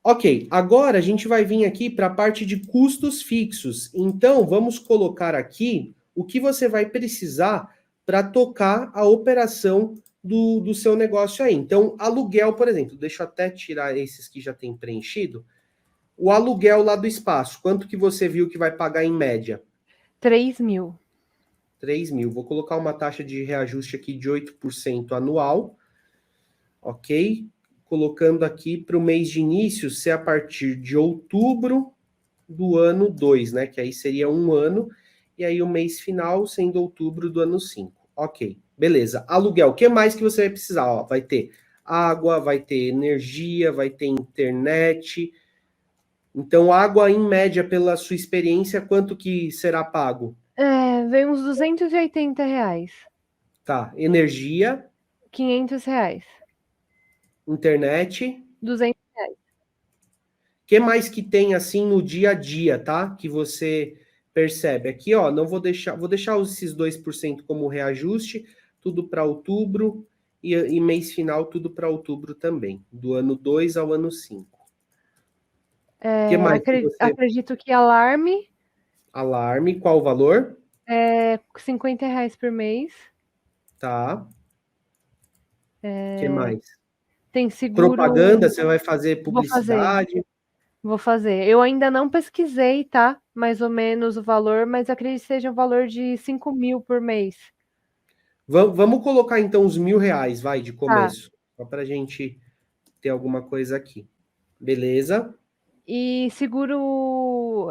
Ok, agora a gente vai vir aqui para a parte de custos fixos. Então, vamos colocar aqui o que você vai precisar para tocar a operação do seu negócio aí. Então, aluguel, por exemplo, deixa eu até tirar esses que já tem preenchido. O aluguel lá do espaço, quanto que você viu que vai pagar em média? 3.000. 3.000. Vou colocar uma taxa de reajuste aqui de 8% anual, ok? Colocando aqui para o mês de início ser a partir de outubro do ano 2, né? Que aí seria um ano, e aí o mês final sendo outubro do ano 5. Ok, beleza. Aluguel, o que mais que você vai precisar? Ó, vai ter água, vai ter energia, vai ter internet. Então, água, em média, pela sua experiência, quanto que será pago? Vem uns R$ 280. Tá, energia, R$ 500. internet. 200. O que mais que tem assim no dia a dia, tá? Que você percebe aqui, ó, não vou deixar esses 2% como reajuste, tudo para outubro e mês final tudo para outubro também, do ano 2 ao ano 5. O que mais que você Acredito que alarme alarme, qual o valor? é R$ 50 por mês. Tá. O que mais? Tem seguro. Propaganda, você vai fazer Vou fazer, publicidade? vou fazer. Eu ainda não pesquisei, tá? Mais ou menos o valor, mas acredito que seja um valor de 5.000 por mês. Vamos colocar então os R$ 1.000, vai, de Tá. começo, só para a gente ter alguma coisa aqui. Beleza? E seguro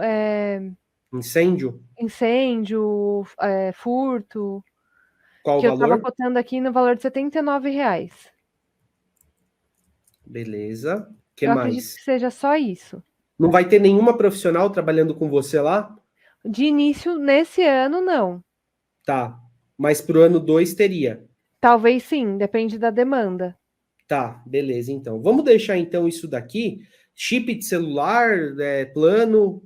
Incêndio? incêndio, furto, Qual o que eu tava valor? cotando aqui no valor de R$ 79. Beleza. O que Eu acredito mais? que seja só isso. Não vai ter nenhuma profissional trabalhando com você lá? De início, nesse ano, não. Tá. Mas pro ano 2 teria. Talvez sim, depende da demanda. Tá, beleza, então. Vamos deixar então isso daqui. Chip de celular, plano?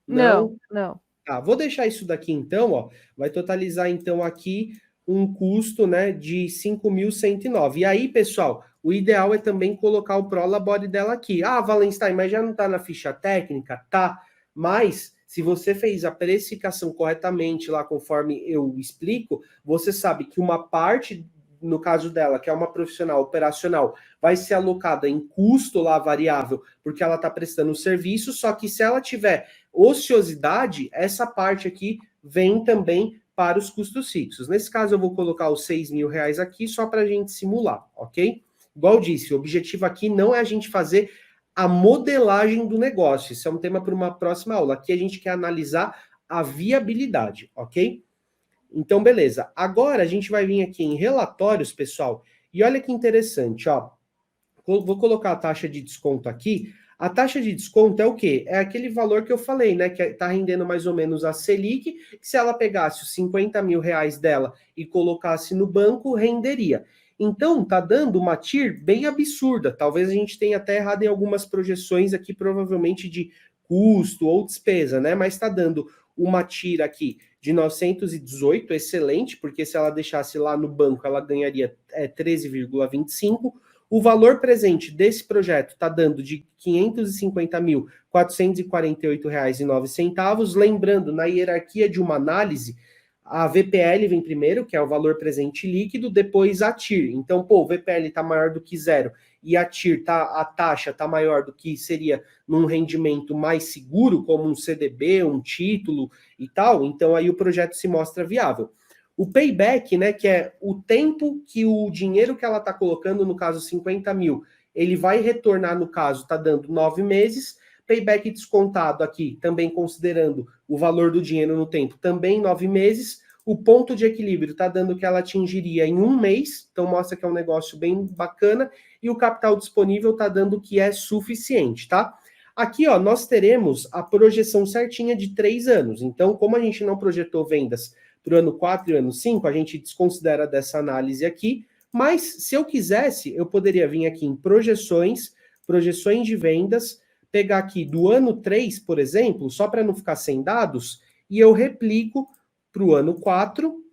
Não, Não? não. Tá, vou deixar isso daqui então, ó. Vai totalizar então aqui um custo, né, de 5.109. E aí, pessoal, o ideal é também colocar o Prolabore dela aqui. Ah, Valenstein, mas já não tá na ficha técnica? Tá. Mas se você fez a precificação corretamente lá conforme eu explico, você sabe que uma parte no caso dela, que é uma profissional operacional, vai ser alocada em custo lá variável, porque ela está prestando o serviço, só que se ela tiver ociosidade, essa parte aqui vem também para os custos fixos. Nesse caso, eu vou colocar os R$ 6.000 aqui, só para a gente simular, ok? Igual eu disse, o objetivo aqui não é a gente fazer a modelagem do negócio, isso é um tema para uma próxima aula. Aqui a gente quer analisar a viabilidade, ok? Então, beleza. Agora a gente vai vir aqui em relatórios, pessoal, e olha que interessante, ó. Vou colocar a taxa de desconto aqui. A taxa de desconto é o quê? É aquele valor que eu falei, né? Que está rendendo mais ou menos a Selic, que se ela pegasse os R$ 50.000 dela e colocasse no banco, renderia. Então, tá dando uma TIR bem absurda. Talvez a gente tenha até errado em algumas projeções aqui, provavelmente de custo ou despesa, né? Mas está dando uma TIR aqui de 918, excelente, porque se ela deixasse lá no banco, ela ganharia 13,25. O valor presente desse projeto está dando de R$ 550.448,09. Lembrando, na hierarquia de uma análise, a VPL vem primeiro, que é o valor presente líquido, depois a TIR. Então, pô, o VPL está maior do que zero e a TIR, a taxa está maior do que seria num rendimento mais seguro, como um CDB, um título e tal, então aí o projeto se mostra viável. O payback, né, que é o tempo que o dinheiro que ela está colocando, no caso 50 mil, ele vai retornar, no caso, está dando 9 meses, payback descontado aqui, também considerando o valor do dinheiro no tempo, também 9 meses, o ponto de equilíbrio está dando que ela atingiria em 1 mês, então mostra que é um negócio bem bacana, e o capital disponível está dando que é suficiente, tá? Aqui, ó, nós teremos a projeção certinha de 3 anos, então como a gente não projetou vendas para o ano 4 e o ano 5, a gente desconsidera dessa análise aqui, mas se eu quisesse, eu poderia vir aqui em projeções de vendas, pegar aqui do ano 3, por exemplo, só para não ficar sem dados, e eu replico para o ano 4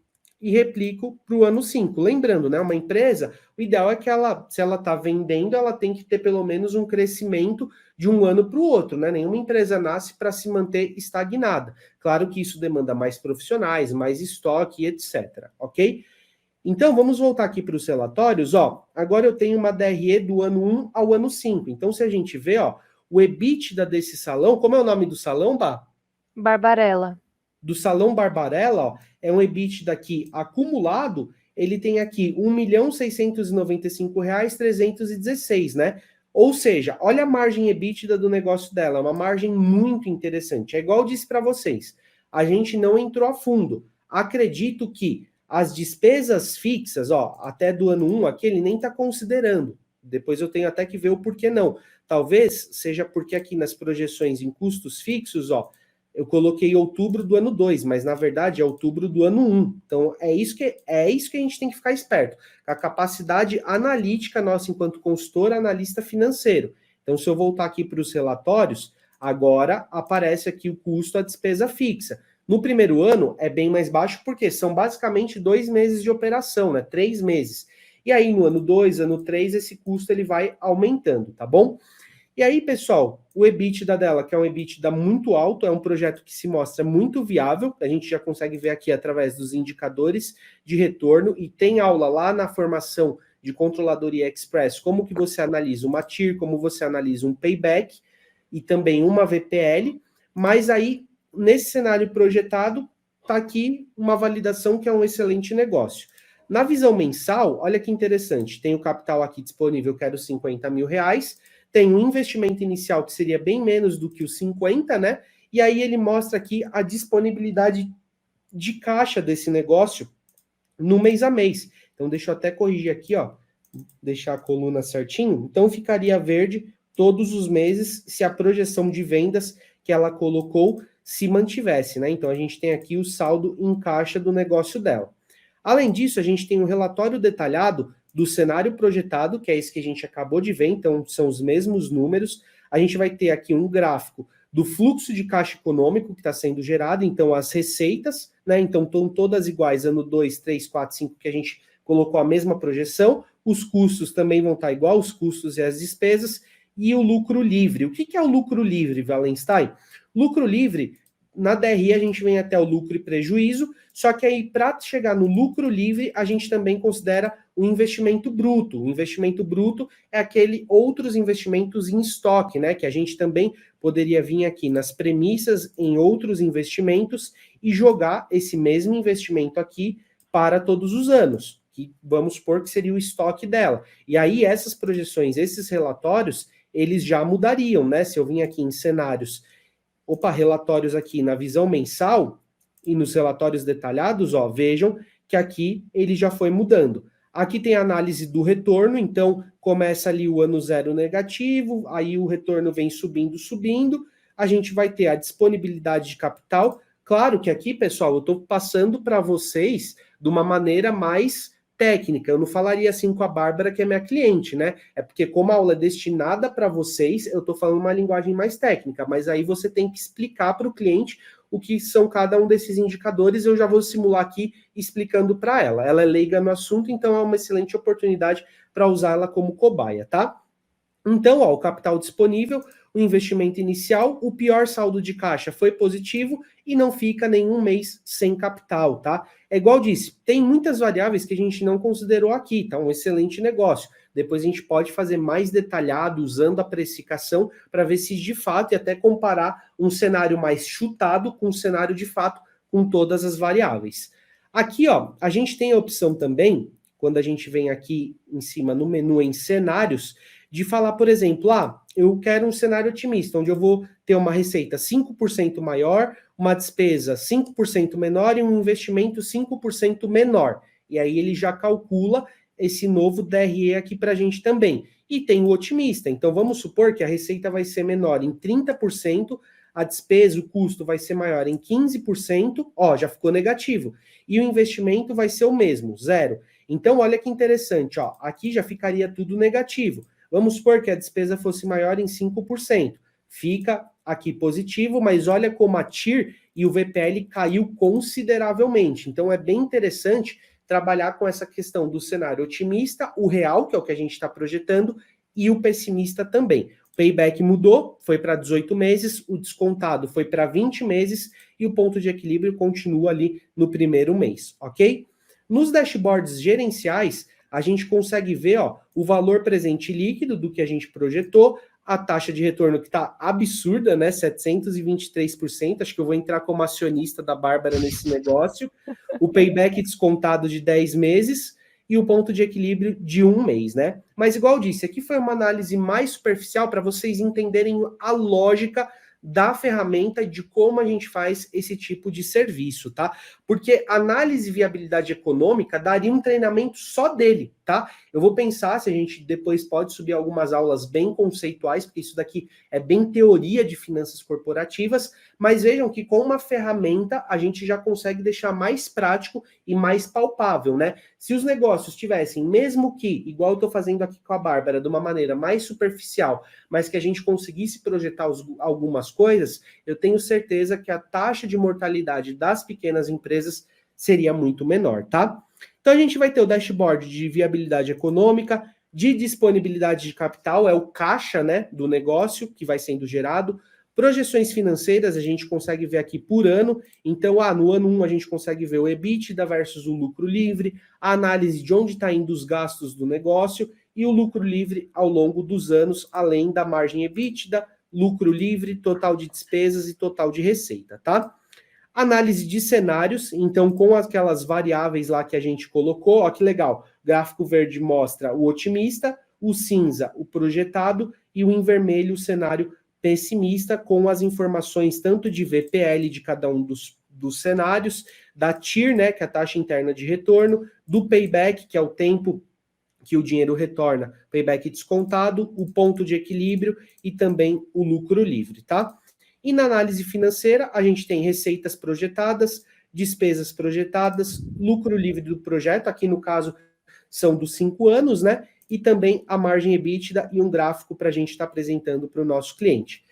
e replico para o ano 5. Lembrando, né, uma empresa, o ideal é que ela, se ela está vendendo, ela tem que ter pelo menos um crescimento de um ano para o outro, né? Nenhuma empresa nasce para se manter estagnada. Claro que isso demanda mais profissionais, mais estoque, etc. Ok? Então, vamos voltar aqui para os relatórios. Ó, agora eu tenho uma DRE do ano 1 ao ano 5. Então, se a gente vê, ó, o EBITDA desse salão, como é o nome do salão, Bá? Barbarella. Do salão Barbarella, ó, é um EBITDA aqui acumulado, ele tem aqui R$ 1.695.316, né? Ou seja, olha a margem EBITDA do negócio dela, é uma margem muito interessante. É igual eu disse para vocês, a gente não entrou a fundo. Acredito que as despesas fixas, ó, até do ano 1 aqui, ele nem está considerando. Depois eu tenho até que ver o porquê não. Talvez seja porque aqui nas projeções em custos fixos, ó, eu coloquei outubro do ano 2, mas na verdade é outubro do ano 1. Então é isso que a gente tem que ficar esperto. A capacidade analítica nossa enquanto consultor, analista financeiro. Então se eu voltar aqui para os relatórios, agora aparece aqui o custo, a despesa fixa. No primeiro ano é bem mais baixo porque são basicamente 2 meses de operação, né? 3 meses. E aí no ano 2, ano 3, esse custo ele vai aumentando, tá bom? E aí, pessoal, o EBITDA dela, que é um EBITDA muito alto, é um projeto que se mostra muito viável, a gente já consegue ver aqui através dos indicadores de retorno, e tem aula lá na formação de Controladoria Express, como que você analisa uma TIR, como você analisa um payback, e também uma VPL, mas aí, nesse cenário projetado, está aqui uma validação que é um excelente negócio. Na visão mensal, olha que interessante, tem o capital aqui disponível, que era os R$ 50.000, tem um investimento inicial que seria bem menos do que os 50, né? E aí ele mostra aqui a disponibilidade de caixa desse negócio no mês a mês. Então deixa eu até corrigir aqui, ó, deixar a coluna certinho. Então ficaria verde todos os meses se a projeção de vendas que ela colocou se mantivesse, né? Então a gente tem aqui o saldo em caixa do negócio dela. Além disso, a gente tem um relatório detalhado do cenário projetado, que é esse que a gente acabou de ver, então são os mesmos números. A gente vai ter aqui um gráfico do fluxo de caixa econômico que está sendo gerado, então as receitas, né? Então estão todas iguais, ano 2, 3, 4, 5, que a gente colocou a mesma projeção. Os custos também vão estar igual, os custos e as despesas, e o lucro livre. O que é o lucro livre, Valenstein? Lucro livre na DRE a gente vem até o lucro e prejuízo, só que aí para chegar no lucro livre, a gente também considera o investimento bruto. O investimento bruto é aquele outros investimentos em estoque, né? Que a gente também poderia vir aqui nas premissas em outros investimentos e jogar esse mesmo investimento aqui para todos os anos, que vamos supor que seria o estoque dela. E aí essas projeções, esses relatórios, eles já mudariam, né? Se eu vim aqui em cenários, relatórios aqui na visão mensal e nos relatórios detalhados, ó, vejam que aqui ele já foi mudando. Aqui tem a análise do retorno, então começa ali o ano zero negativo, aí o retorno vem subindo, a gente vai ter a disponibilidade de capital. Claro que aqui, pessoal, eu estou passando para vocês de uma maneira mais técnica. Eu não falaria assim com a Bárbara, que é minha cliente, né? É porque como a aula é destinada para vocês, eu estou falando uma linguagem mais técnica, mas aí você tem que explicar para o cliente o que são cada um desses indicadores. Eu já vou simular aqui explicando para ela. Ela é leiga no assunto, então é uma excelente oportunidade para usá-la como cobaia, tá? Então, ó, o capital disponível, o investimento inicial, o pior saldo de caixa foi positivo e não fica nenhum mês sem capital, tá? É igual disse, tem muitas variáveis que a gente não considerou aqui, tá? Um excelente negócio. Depois a gente pode fazer mais detalhado usando a precificação para ver se de fato e até comparar um cenário mais chutado com um cenário de fato com todas as variáveis. Aqui, ó, a gente tem a opção também, quando a gente vem aqui em cima no menu em cenários, de falar, por exemplo, eu quero um cenário otimista, onde eu vou ter uma receita 5% maior, uma despesa 5% menor e um investimento 5% menor. E aí ele já calcula esse novo DRE aqui para a gente também. E tem o otimista, então vamos supor que a receita vai ser menor em 30%, a despesa, o custo vai ser maior em 15%, ó, já ficou negativo. E o investimento vai ser o mesmo, 0. Então, olha que interessante, ó, aqui já ficaria tudo negativo. Vamos supor que a despesa fosse maior em 5%. Fica aqui positivo, mas olha como a TIR e o VPL caiu consideravelmente. Então é bem interessante trabalhar com essa questão do cenário otimista, o real, que é o que a gente está projetando, e o pessimista também. O payback mudou, foi para 18 meses, o descontado foi para 20 meses e o ponto de equilíbrio continua ali no primeiro mês, ok? Nos dashboards gerenciais, a gente consegue ver, ó, o valor presente líquido do que a gente projetou, a taxa de retorno que está absurda, né, 723%, acho que eu vou entrar como acionista da Bárbara nesse negócio, o payback descontado de 10 meses e o ponto de equilíbrio de 1 mês, né? Mas igual eu disse, aqui foi uma análise mais superficial para vocês entenderem a lógica da ferramenta e de como a gente faz esse tipo de serviço, tá? Porque análise e viabilidade econômica daria um treinamento só dele, tá? Eu vou pensar se a gente depois pode subir algumas aulas bem conceituais, porque isso daqui é bem teoria de finanças corporativas, mas vejam que com uma ferramenta a gente já consegue deixar mais prático e mais palpável, né? Se os negócios tivessem, mesmo que, igual eu estou fazendo aqui com a Bárbara, de uma maneira mais superficial, mas que a gente conseguisse projetar algumas coisas, eu tenho certeza que a taxa de mortalidade das pequenas empresas seria muito menor, tá? Então a gente vai ter o dashboard de viabilidade econômica, de disponibilidade de capital, é o caixa, né, do negócio que vai sendo gerado. Projeções financeiras a gente consegue ver aqui por ano. Então, no ano 1 a gente consegue ver o EBITDA versus o lucro livre, a análise de onde está indo os gastos do negócio e o lucro livre ao longo dos anos, além da margem EBITDA, lucro livre, total de despesas e total de receita, tá? Análise de cenários, então com aquelas variáveis lá que a gente colocou, ó que legal, o gráfico verde mostra o otimista, o cinza o projetado e o em vermelho o cenário pessimista, com as informações tanto de VPL de cada um dos cenários, da TIR, né, que é a taxa interna de retorno, do payback, que é o tempo que o dinheiro retorna, payback descontado, o ponto de equilíbrio e também o lucro livre, tá? E na análise financeira, a gente tem receitas projetadas, despesas projetadas, lucro livre do projeto, aqui no caso são dos 5 anos, né? E também a margem EBITDA e um gráfico para a gente estar apresentando para o nosso cliente.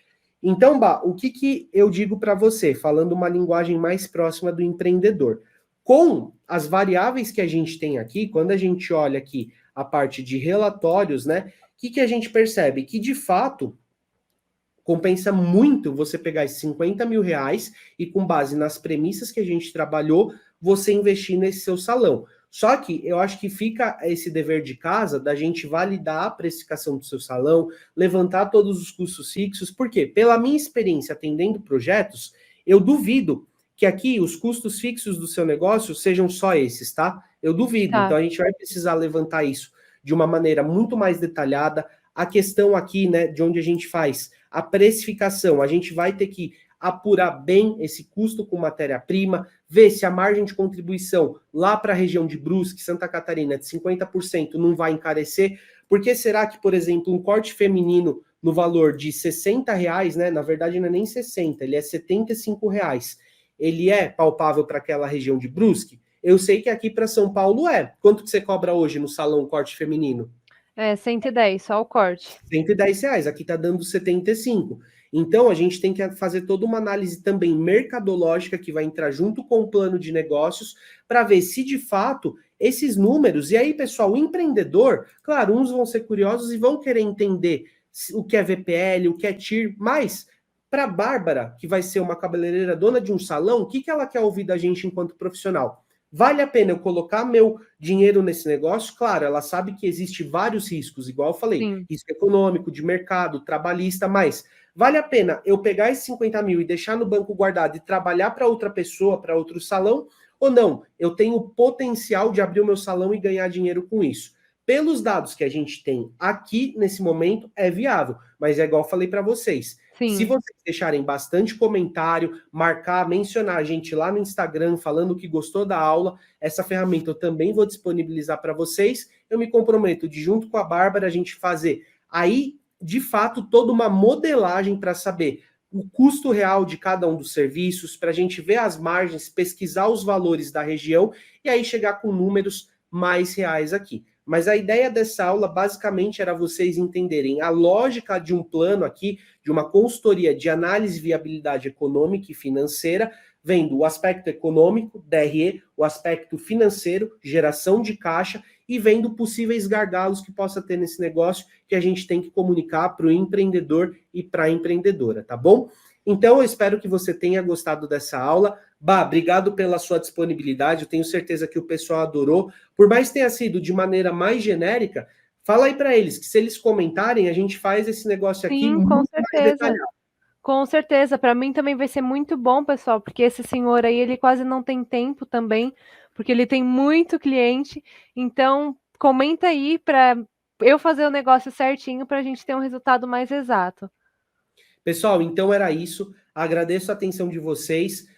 Então, o que eu digo para você, falando uma linguagem mais próxima do empreendedor? Com as variáveis que a gente tem aqui, quando a gente olha aqui a parte de relatórios, né? O que a gente percebe? Que, de fato, Compensa muito você pegar esses 50 mil reais e, com base nas premissas que a gente trabalhou, você investir nesse seu salão. Só que eu acho que fica esse dever de casa da gente validar a precificação do seu salão, levantar todos os custos fixos, porque, pela minha experiência atendendo projetos, eu duvido que aqui os custos fixos do seu negócio sejam só esses, tá? Eu duvido. Tá. Então a gente vai precisar levantar isso de uma maneira muito mais detalhada. A questão aqui, né, de onde a gente faz a precificação, a gente vai ter que apurar bem esse custo com matéria-prima, ver se a margem de contribuição lá para a região de Brusque, Santa Catarina, de 50% não vai encarecer. Porque será que, por exemplo, um corte feminino no valor de R$60, né? Na verdade, não é nem 60, ele é R$75. Ele é palpável para aquela região de Brusque? Eu sei que aqui para São Paulo é. Quanto que você cobra hoje no salão corte feminino? 110, só o corte. R$110, aqui está dando 75. Então, a gente tem que fazer toda uma análise também mercadológica que vai entrar junto com o plano de negócios para ver se de fato esses números. E aí, pessoal, o empreendedor, claro, uns vão ser curiosos e vão querer entender o que é VPL, o que é TIR, mas para a Bárbara, que vai ser uma cabeleireira dona de um salão, o que ela quer ouvir da gente enquanto profissional? Vale a pena eu colocar meu dinheiro nesse negócio? Claro, ela sabe que existe vários riscos, igual eu falei, Sim. risco econômico, de mercado, trabalhista, mas vale a pena eu pegar esses 50 mil e deixar no banco guardado e trabalhar para outra pessoa, para outro salão? Ou não? Eu tenho potencial de abrir o meu salão e ganhar dinheiro com isso. Pelos dados que a gente tem aqui nesse momento, é viável, mas é igual eu falei para vocês. Sim. Se vocês deixarem bastante comentário, marcar, mencionar a gente lá no Instagram, falando que gostou da aula, essa ferramenta eu também vou disponibilizar para vocês. Eu me comprometo de, junto com a Bárbara, a gente fazer aí, de fato, toda uma modelagem para saber o custo real de cada um dos serviços, para a gente ver as margens, pesquisar os valores da região e aí chegar com números mais reais aqui. Mas a ideia dessa aula, basicamente, era vocês entenderem a lógica de um plano aqui, de uma consultoria de análise de viabilidade econômica e financeira, vendo o aspecto econômico, DRE, o aspecto financeiro, geração de caixa, e vendo possíveis gargalos que possa ter nesse negócio, que a gente tem que comunicar para o empreendedor e para a empreendedora, tá bom? Então, eu espero que você tenha gostado dessa aula. Bah, obrigado pela sua disponibilidade, eu tenho certeza que o pessoal adorou. Por mais que tenha sido de maneira mais genérica, fala aí para eles, que se eles comentarem, a gente faz esse negócio aqui Sim, com muito mais certeza. detalhado. Com certeza, para mim também vai ser muito bom, pessoal, porque esse senhor aí, ele quase não tem tempo também, porque ele tem muito cliente. Então, comenta aí para eu fazer o negócio certinho para a gente ter um resultado mais exato. Pessoal, então era isso. Agradeço a atenção de vocês.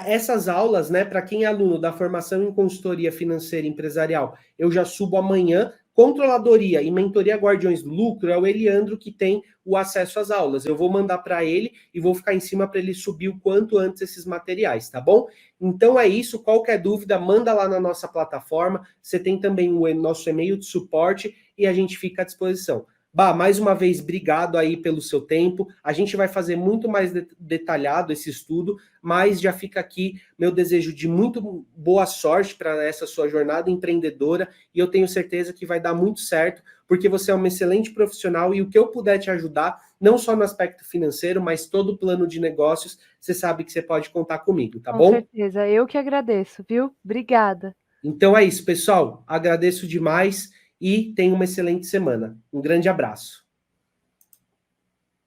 Essas aulas, né, para quem é aluno da formação em consultoria financeira e empresarial, eu já subo amanhã. Controladoria e mentoria Guardiões do Lucro é o Eliandro que tem o acesso às aulas. Eu vou mandar para ele e vou ficar em cima para ele subir o quanto antes esses materiais, tá bom? Então é isso. Qualquer dúvida, manda lá na nossa plataforma. Você tem também o nosso e-mail de suporte e a gente fica à disposição. Bah, mais uma vez, obrigado aí pelo seu tempo. A gente vai fazer muito mais detalhado esse estudo, mas já fica aqui meu desejo de muito boa sorte para essa sua jornada empreendedora e eu tenho certeza que vai dar muito certo, porque você é uma excelente profissional e o que eu puder te ajudar, não só no aspecto financeiro, mas todo o plano de negócios, você sabe que você pode contar comigo, tá bom? Com certeza, eu que agradeço, viu? Obrigada. Então é isso, pessoal. Agradeço demais e tenha uma excelente semana. Um grande abraço.